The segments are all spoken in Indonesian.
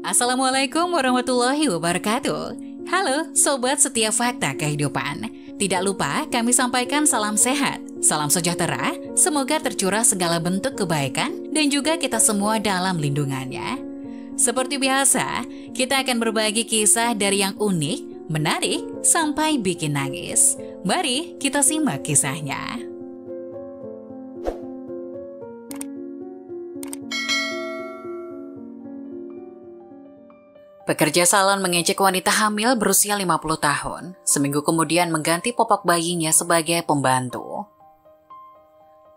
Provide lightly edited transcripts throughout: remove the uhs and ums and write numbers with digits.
Assalamualaikum warahmatullahi wabarakatuh. Halo Sobat Setiap Fakta Kehidupan. Tidak lupa kami sampaikan salam sehat, salam sejahtera, semoga tercurah segala bentuk kebaikan dan juga kita semua dalam lindungannya. Seperti biasa, kita akan berbagi kisah dari yang unik, menarik, sampai bikin nangis. Mari kita simak kisahnya. Pekerja salon mengejek wanita hamil berusia 50 tahun, seminggu kemudian mengganti popok bayinya sebagai pembantu.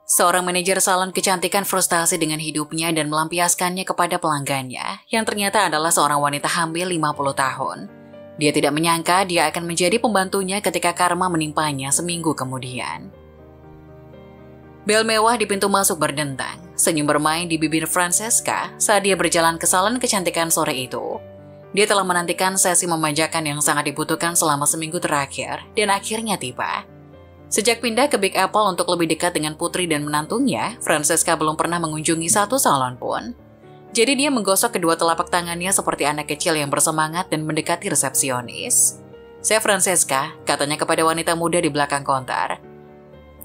Seorang manajer salon kecantikan frustasi dengan hidupnya dan melampiaskannya kepada pelanggannya, yang ternyata adalah seorang wanita hamil 50 tahun. Dia tidak menyangka dia akan menjadi pembantunya ketika karma menimpanya seminggu kemudian. Bel mewah di pintu masuk berdentang, senyum bermain di bibir Francesca saat dia berjalan ke salon kecantikan sore itu. Dia telah menantikan sesi memanjakan yang sangat dibutuhkan selama seminggu terakhir dan akhirnya tiba. Sejak pindah ke Big Apple untuk lebih dekat dengan putri dan menantunya, Francesca belum pernah mengunjungi satu salon pun. Jadi dia menggosok kedua telapak tangannya seperti anak kecil yang bersemangat dan mendekati resepsionis. "Saya Francesca," katanya kepada wanita muda di belakang konter.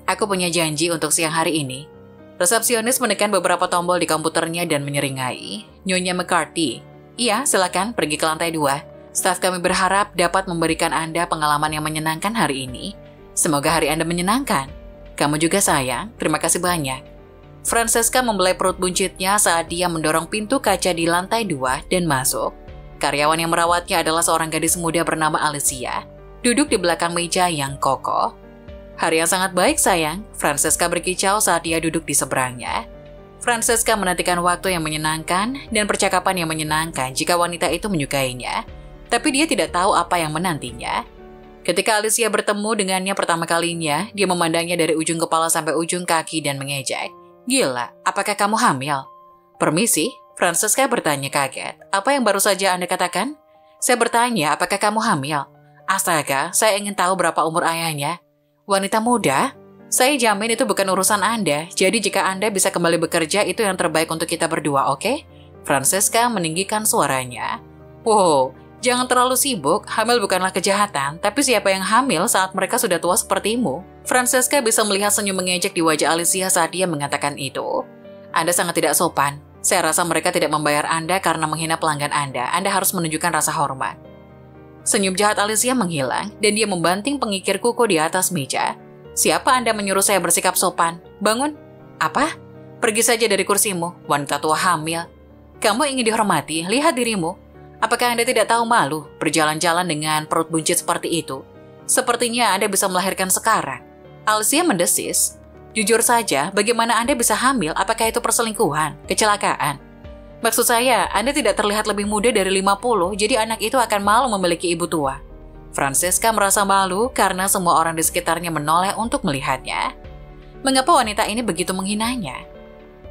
"Aku punya janji untuk siang hari ini." Resepsionis menekan beberapa tombol di komputernya dan menyeringai. "Nyonya McCarthy." "Iya, silakan pergi ke lantai 2. Staf kami berharap dapat memberikan Anda pengalaman yang menyenangkan hari ini. Semoga hari Anda menyenangkan." "Kamu juga sayang, terima kasih banyak." Francesca membelai perut buncitnya saat dia mendorong pintu kaca di lantai 2 dan masuk. Karyawan yang merawatnya adalah seorang gadis muda bernama Alicia, duduk di belakang meja yang kokoh. "Hari yang sangat baik sayang," Francesca berkicau saat dia duduk di seberangnya. Francesca menantikan waktu yang menyenangkan dan percakapan yang menyenangkan jika wanita itu menyukainya, tapi dia tidak tahu apa yang menantinya. Ketika Alicia bertemu dengannya pertama kalinya, dia memandangnya dari ujung kepala sampai ujung kaki dan mengejek. "Gila, apakah kamu hamil?" "Permisi," Francesca bertanya kaget. "Apa yang baru saja Anda katakan?" "Saya bertanya, apakah kamu hamil?" "Astaga, saya ingin tahu berapa umur ayahnya." "Wanita muda? Saya jamin itu bukan urusan Anda, jadi jika Anda bisa kembali bekerja itu yang terbaik untuk kita berdua, oke?" Francesca meninggikan suaranya. "Wow, jangan terlalu sibuk, hamil bukanlah kejahatan, tapi siapa yang hamil saat mereka sudah tua sepertimu?" Francesca bisa melihat senyum mengejek di wajah Alicia saat dia mengatakan itu. "Anda sangat tidak sopan. Saya rasa mereka tidak membayar Anda karena menghina pelanggan Anda. Anda harus menunjukkan rasa hormat." Senyum jahat Alicia menghilang, dan dia membanting pengikir kuku di atas meja. "Siapa Anda menyuruh saya bersikap sopan? Bangun." "Apa? Pergi saja dari kursimu, wanita tua hamil. Kamu ingin dihormati, lihat dirimu. Apakah Anda tidak tahu malu berjalan-jalan dengan perut buncit seperti itu? Sepertinya Anda bisa melahirkan sekarang." Alicia mendesis. "Jujur saja, bagaimana Anda bisa hamil? Apakah itu perselingkuhan? Kecelakaan? Maksud saya, Anda tidak terlihat lebih muda dari 50, jadi anak itu akan malu memiliki ibu tua." Francesca merasa malu karena semua orang di sekitarnya menoleh untuk melihatnya. Mengapa wanita ini begitu menghinanya?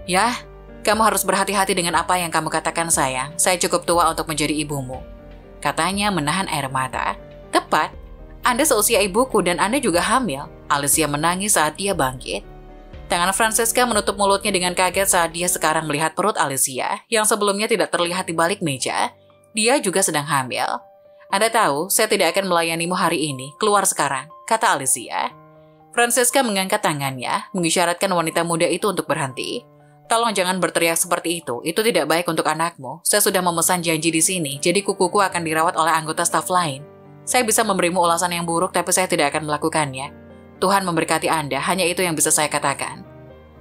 "Yah, kamu harus berhati-hati dengan apa yang kamu katakan sayang. Saya cukup tua untuk menjadi ibumu," katanya menahan air mata. "Tepat, Anda seusia ibuku dan Anda juga hamil." Alicia menangis saat dia bangkit. Tangan Francesca menutup mulutnya dengan kaget saat dia sekarang melihat perut Alicia yang sebelumnya tidak terlihat di balik meja. Dia juga sedang hamil. "Anda tahu, saya tidak akan melayanimu hari ini. Keluar sekarang," kata Alicia. Francesca mengangkat tangannya, mengisyaratkan wanita muda itu untuk berhenti. "Tolong jangan berteriak seperti itu tidak baik untuk anakmu. Saya sudah memesan janji di sini, jadi kukuku akan dirawat oleh anggota staf lain. Saya bisa memberimu ulasan yang buruk, tapi saya tidak akan melakukannya. Tuhan memberkati Anda, hanya itu yang bisa saya katakan."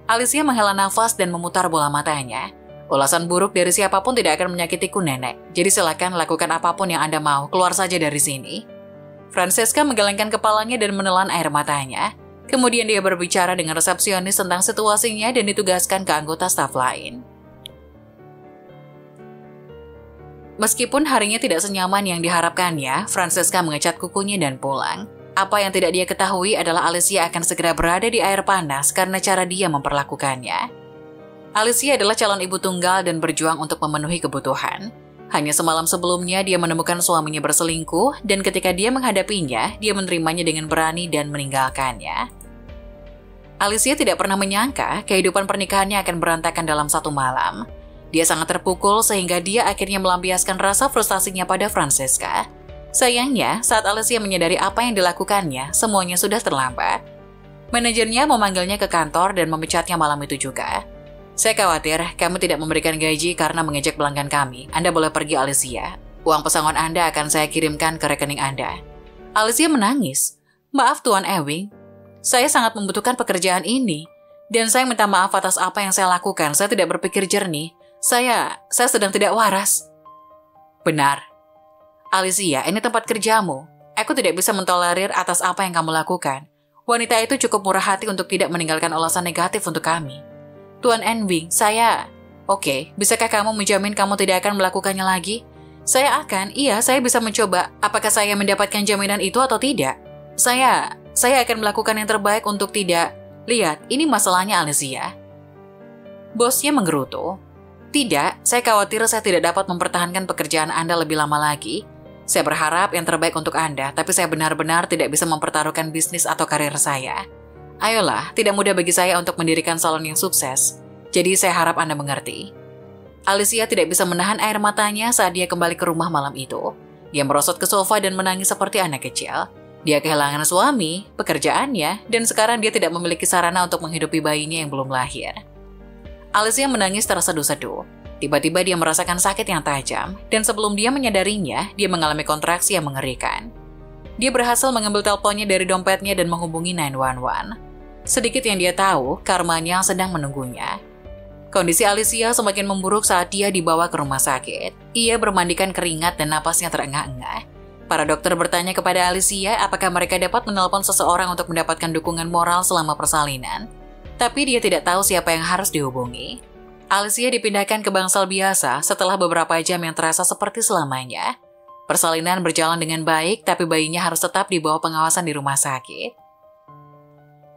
Alicia menghela nafas dan memutar bola matanya. "Ulasan buruk dari siapapun tidak akan menyakitiku, Nenek. Jadi silakan lakukan apapun yang Anda mau, keluar saja dari sini." Francesca menggelengkan kepalanya dan menelan air matanya. Kemudian dia berbicara dengan resepsionis tentang situasinya dan ditugaskan ke anggota staf lain. Meskipun harinya tidak senyaman yang diharapkannya, Francesca mengecat kukunya dan pulang. Apa yang tidak dia ketahui adalah Alicia akan segera berada di air panas karena cara dia memperlakukannya. Alicia adalah calon ibu tunggal dan berjuang untuk memenuhi kebutuhan. Hanya semalam sebelumnya dia menemukan suaminya berselingkuh dan ketika dia menghadapinya, dia menerimanya dengan berani dan meninggalkannya. Alicia tidak pernah menyangka kehidupan pernikahannya akan berantakan dalam satu malam. Dia sangat terpukul sehingga dia akhirnya melampiaskan rasa frustasinya pada Francesca. Sayangnya, saat Alicia menyadari apa yang dilakukannya, semuanya sudah terlambat. Manajernya memanggilnya ke kantor dan memecatnya malam itu juga. Saya khawatir kamu tidak memberikan gaji karena mengejek pelanggan kami. Anda boleh pergi, Alicia. Uang pesangon Anda akan saya kirimkan ke rekening Anda. Alicia menangis. Maaf Tuan Ewing, saya sangat membutuhkan pekerjaan ini. Dan saya minta maaf atas apa yang saya lakukan. Saya tidak berpikir jernih. Saya sedang tidak waras. Benar. Alicia, ini tempat kerjamu. Aku tidak bisa mentolerir atas apa yang kamu lakukan. Wanita itu cukup murah hati untuk tidak meninggalkan alasan negatif untuk kami. Tuan Ewing, Oke, bisakah kamu menjamin kamu tidak akan melakukannya lagi? Saya bisa mencoba. Apakah saya mendapatkan jaminan itu atau tidak? Saya akan melakukan yang terbaik untuk tidak. Lihat, ini masalahnya Alicia. Bosnya menggerutu. Tidak, saya khawatir saya tidak dapat mempertahankan pekerjaan Anda lebih lama lagi. Saya berharap yang terbaik untuk Anda, tapi saya benar-benar tidak bisa mempertaruhkan bisnis atau karir saya. Ayolah, tidak mudah bagi saya untuk mendirikan salon yang sukses. Jadi saya harap Anda mengerti. Alicia tidak bisa menahan air matanya saat dia kembali ke rumah malam itu. Dia merosot ke sofa dan menangis seperti anak kecil. Dia kehilangan suami, pekerjaannya, dan sekarang dia tidak memiliki sarana untuk menghidupi bayinya yang belum lahir. Alicia menangis terseduh-seduh. Tiba-tiba dia merasakan sakit yang tajam, dan sebelum dia menyadarinya, dia mengalami kontraksi yang mengerikan. Dia berhasil mengambil teleponnya dari dompetnya dan menghubungi 911. Sedikit yang dia tahu, karmanya sedang menunggunya. Kondisi Alicia semakin memburuk saat dia dibawa ke rumah sakit. Ia bermandikan keringat dan napasnya terengah-engah. Para dokter bertanya kepada Alicia apakah mereka dapat menelpon seseorang untuk mendapatkan dukungan moral selama persalinan. Tapi dia tidak tahu siapa yang harus dihubungi. Alicia dipindahkan ke bangsal biasa setelah beberapa jam yang terasa seperti selamanya. Persalinan berjalan dengan baik, tapi bayinya harus tetap di bawah pengawasan di rumah sakit.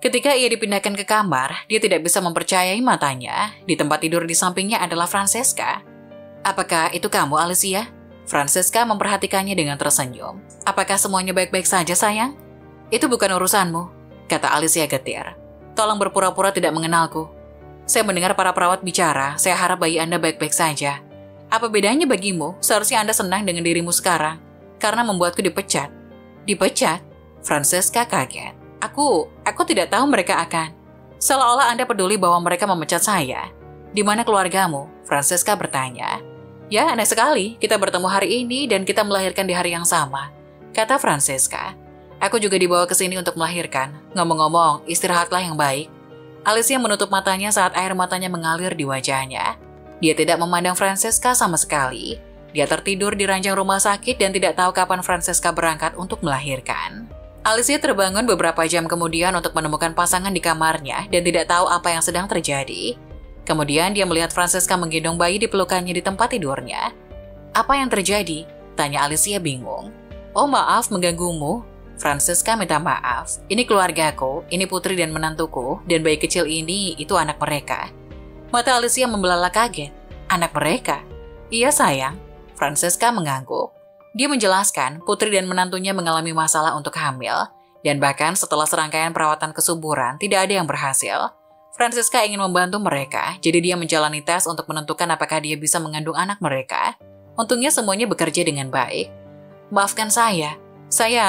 Ketika ia dipindahkan ke kamar, dia tidak bisa mempercayai matanya. Di tempat tidur di sampingnya adalah Francesca. Apakah itu kamu, Alicia? Francesca memperhatikannya dengan tersenyum. Apakah semuanya baik-baik saja, sayang? Itu bukan urusanmu, kata Alicia getir. Tolong berpura-pura tidak mengenalku. Saya mendengar para perawat bicara, saya harap bayi Anda baik-baik saja. Apa bedanya bagimu? Seharusnya Anda senang dengan dirimu sekarang. Karena membuatku dipecat. Dipecat? Francesca kaget. Aku tidak tahu mereka akan. Seolah-olah Anda peduli bahwa mereka memecat saya. Di mana keluargamu? Francesca bertanya. Ya, aneh sekali. Kita bertemu hari ini dan kita melahirkan di hari yang sama, kata Francesca. Aku juga dibawa ke sini untuk melahirkan. Ngomong-ngomong, istirahatlah yang baik. Alicia menutup matanya saat air matanya mengalir di wajahnya. Dia tidak memandang Francesca sama sekali. Dia tertidur di ranjang rumah sakit dan tidak tahu kapan Francesca berangkat untuk melahirkan. Alicia terbangun beberapa jam kemudian untuk menemukan pasangan di kamarnya dan tidak tahu apa yang sedang terjadi. Kemudian dia melihat Francesca menggendong bayi di pelukannya di tempat tidurnya. Apa yang terjadi? Tanya Alicia bingung. Oh maaf mengganggumu. Francesca minta maaf. Ini keluargaku, ini putri dan menantuku, dan bayi kecil ini itu anak mereka. Mata Alicia membelalak kaget. Anak mereka? Iya sayang. Francesca mengangguk. Dia menjelaskan putri dan menantunya mengalami masalah untuk hamil, dan bahkan setelah serangkaian perawatan kesuburan tidak ada yang berhasil. Francesca ingin membantu mereka, jadi dia menjalani tes untuk menentukan apakah dia bisa mengandung anak mereka. Untungnya semuanya bekerja dengan baik. Maafkan saya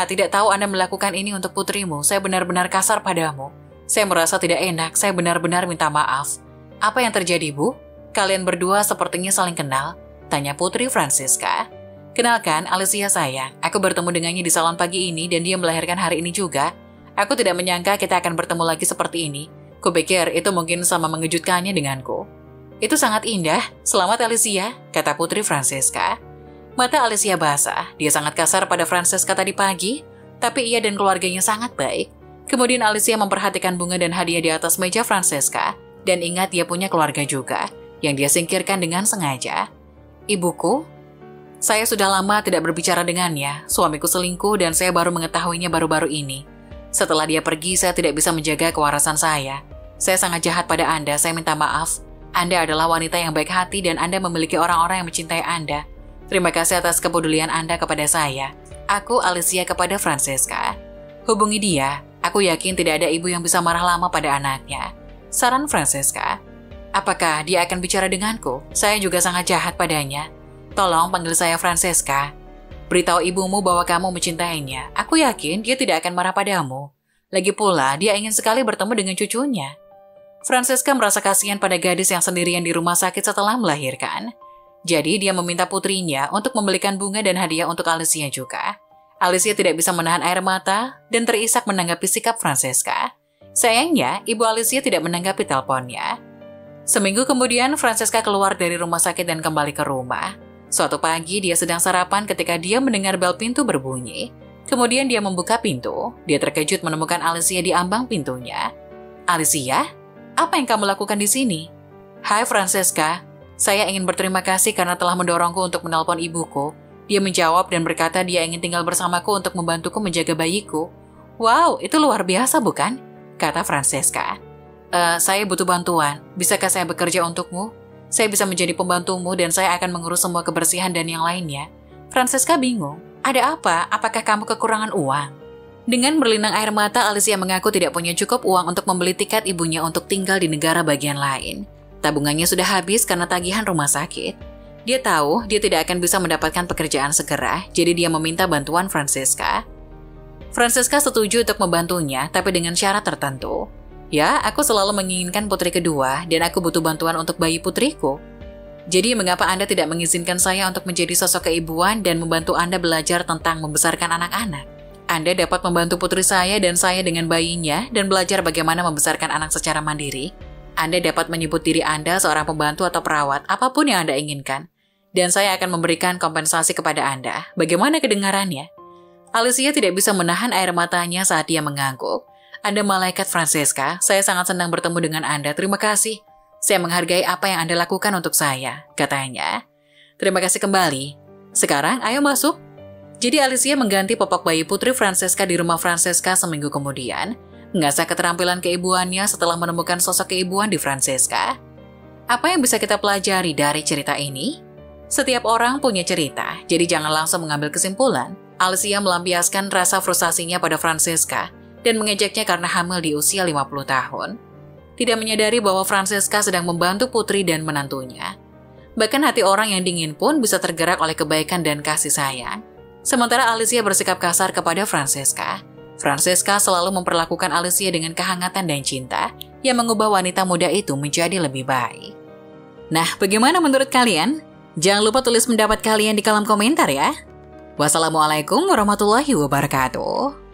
tidak tahu Anda melakukan ini untuk putrimu, saya benar-benar kasar padamu. Saya merasa tidak enak, saya benar-benar minta maaf. Apa yang terjadi, Bu? Kalian berdua sepertinya saling kenal, tanya putri Francesca. Kenalkan, Alicia sayang. Aku bertemu dengannya di salon pagi ini dan dia melahirkan hari ini juga. Aku tidak menyangka kita akan bertemu lagi seperti ini. Kupikir itu mungkin sama mengejutkannya denganku. Itu sangat indah. Selamat Alicia, kata putri Francesca. Mata Alicia basah. Dia sangat kasar pada Francesca tadi pagi, tapi ia dan keluarganya sangat baik. Kemudian Alicia memperhatikan bunga dan hadiah di atas meja Francesca dan ingat dia punya keluarga juga yang dia singkirkan dengan sengaja. Ibuku? Saya sudah lama tidak berbicara dengannya. Suamiku selingkuh dan saya baru mengetahuinya baru-baru ini. Setelah dia pergi, saya tidak bisa menjaga kewarasan saya. Saya sangat jahat pada Anda, saya minta maaf. Anda adalah wanita yang baik hati dan Anda memiliki orang-orang yang mencintai Anda. Terima kasih atas kepedulian Anda kepada saya. Aku Alicia kepada Francesca. Hubungi dia. Aku yakin tidak ada ibu yang bisa marah lama pada anaknya. Saran Francesca. Apakah dia akan bicara denganku? Saya juga sangat jahat padanya. Tolong panggil saya Francesca. Beritahu ibumu bahwa kamu mencintainya. Aku yakin dia tidak akan marah padamu. Lagi pula, dia ingin sekali bertemu dengan cucunya. Francesca merasa kasihan pada gadis yang sendirian di rumah sakit setelah melahirkan. Jadi dia meminta putrinya untuk membelikan bunga dan hadiah untuk Alicia juga. Alicia tidak bisa menahan air mata dan terisak menanggapi sikap Francesca. Sayangnya, ibu Alicia tidak menanggapi teleponnya. Seminggu kemudian, Francesca keluar dari rumah sakit dan kembali ke rumah. Suatu pagi, dia sedang sarapan ketika dia mendengar bel pintu berbunyi. Kemudian dia membuka pintu. Dia terkejut menemukan Alicia di ambang pintunya. Alicia? Apa yang kamu lakukan di sini? Hai Francesca, saya ingin berterima kasih karena telah mendorongku untuk menelpon ibuku. Dia menjawab dan berkata dia ingin tinggal bersamaku untuk membantuku menjaga bayiku. Wow, itu luar biasa bukan? Kata Francesca. Saya butuh bantuan. Bisakah saya bekerja untukmu? Saya bisa menjadi pembantumu dan saya akan mengurus semua kebersihan dan yang lainnya. Francesca bingung. Ada apa? Apakah kamu kekurangan uang? Dengan berlinang air mata, Alicia mengaku tidak punya cukup uang untuk membeli tiket ibunya untuk tinggal di negara bagian lain. Tabungannya sudah habis karena tagihan rumah sakit. Dia tahu dia tidak akan bisa mendapatkan pekerjaan segera, jadi dia meminta bantuan Francesca. Francesca setuju untuk membantunya, tapi dengan syarat tertentu. Ya, aku selalu menginginkan putri kedua, dan aku butuh bantuan untuk bayi putriku. Jadi mengapa Anda tidak mengizinkan saya untuk menjadi sosok keibuan dan membantu Anda belajar tentang membesarkan anak-anak? Anda dapat membantu putri saya dan saya dengan bayinya dan belajar bagaimana membesarkan anak secara mandiri. Anda dapat menyebut diri Anda seorang pembantu atau perawat, apapun yang Anda inginkan. Dan saya akan memberikan kompensasi kepada Anda. Bagaimana kedengarannya? Alicia tidak bisa menahan air matanya saat dia mengangguk. Anda malaikat Francesca, saya sangat senang bertemu dengan Anda. Terima kasih. Saya menghargai apa yang Anda lakukan untuk saya, katanya. Terima kasih kembali. Sekarang, ayo masuk. Jadi Alicia mengganti popok bayi putri Francesca di rumah Francesca seminggu kemudian, mengasah keterampilan keibuannya setelah menemukan sosok keibuan di Francesca. Apa yang bisa kita pelajari dari cerita ini? Setiap orang punya cerita, jadi jangan langsung mengambil kesimpulan. Alicia melampiaskan rasa frustasinya pada Francesca dan mengejaknya karena hamil di usia 50 tahun. Tidak menyadari bahwa Francesca sedang membantu putri dan menantunya. Bahkan hati orang yang dingin pun bisa tergerak oleh kebaikan dan kasih sayang. Sementara Alicia bersikap kasar kepada Francesca. Francesca selalu memperlakukan Alicia dengan kehangatan dan cinta yang mengubah wanita muda itu menjadi lebih baik. Nah, bagaimana menurut kalian? Jangan lupa tulis pendapat kalian di kolom komentar ya. Wassalamualaikum warahmatullahi wabarakatuh.